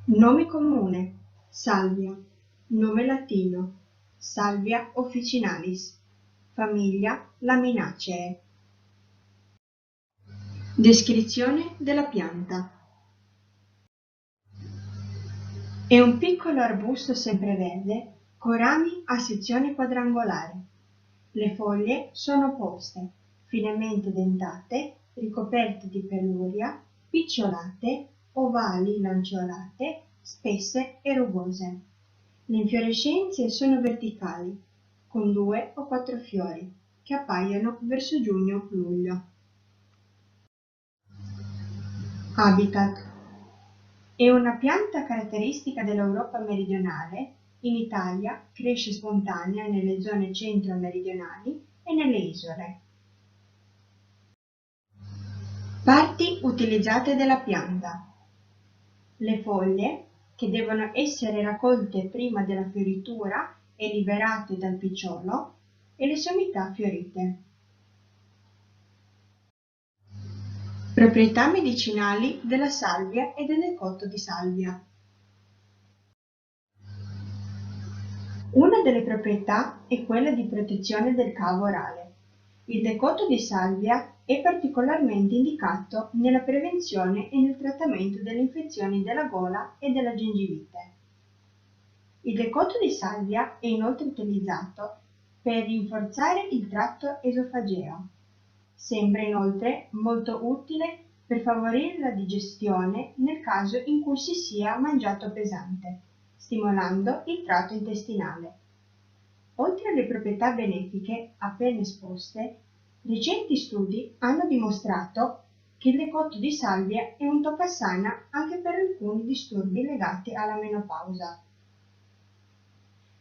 Nome comune: Salvia. Nome latino: Salvia officinalis. Famiglia: Laminaceae. Descrizione della pianta. È un piccolo arbusto sempreverde con rami a sezione quadrangolare. Le foglie sono opposte, finemente dentate, ricoperte di peluria, picciolate, ovali lanceolate, spesse e rugose. Le infiorescenze sono verticali, con 2 o 4 fiori, che appaiono verso giugno-luglio. Habitat. È una pianta caratteristica dell'Europa meridionale. In Italia cresce spontanea nelle zone centro-meridionali e nelle isole. Parti utilizzate della pianta. Le foglie, che devono essere raccolte prima della fioritura e liberate dal picciolo, e le sommità fiorite. Proprietà medicinali della salvia e del decotto di salvia. Una delle proprietà è quella di protezione del cavo orale. Il decotto di salvia è particolarmente indicato nella prevenzione e nel trattamento delle infezioni della gola e della gengivite. Il decotto di salvia è inoltre utilizzato per rinforzare il tratto esofageo. Sembra inoltre molto utile per favorire la digestione nel caso in cui si sia mangiato pesante, stimolando il tratto intestinale. Oltre alle proprietà benefiche appena esposte, recenti studi hanno dimostrato che il decotto di salvia è un toccasana anche per alcuni disturbi legati alla menopausa.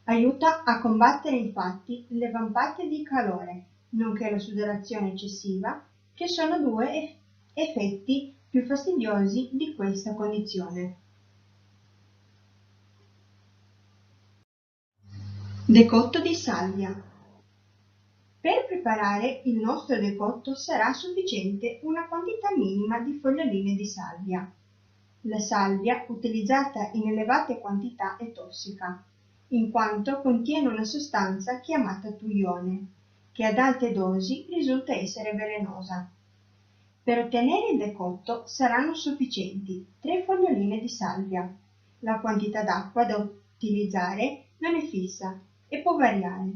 Aiuta a combattere infatti le vampate di calore, nonché la sudorazione eccessiva, che sono 2 effetti più fastidiosi di questa condizione. Decotto di salvia. Per preparare il nostro decotto sarà sufficiente una quantità minima di foglioline di salvia. La salvia utilizzata in elevate quantità è tossica, in quanto contiene una sostanza chiamata tuione, che ad alte dosi risulta essere velenosa. Per ottenere il decotto saranno sufficienti 3 foglioline di salvia. La quantità d'acqua da utilizzare non è fissa e può variare.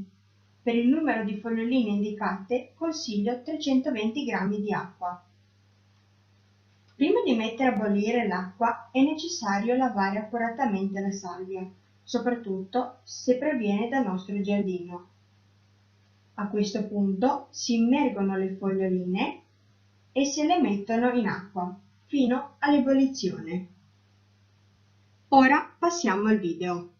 Per il numero di foglioline indicate consiglio 320 g di acqua. Prima di mettere a bollire l'acqua è necessario lavare accuratamente la salvia, soprattutto se proviene dal nostro giardino. A questo punto si immergono le foglioline e se le mettono in acqua fino all'ebollizione. Ora passiamo al video.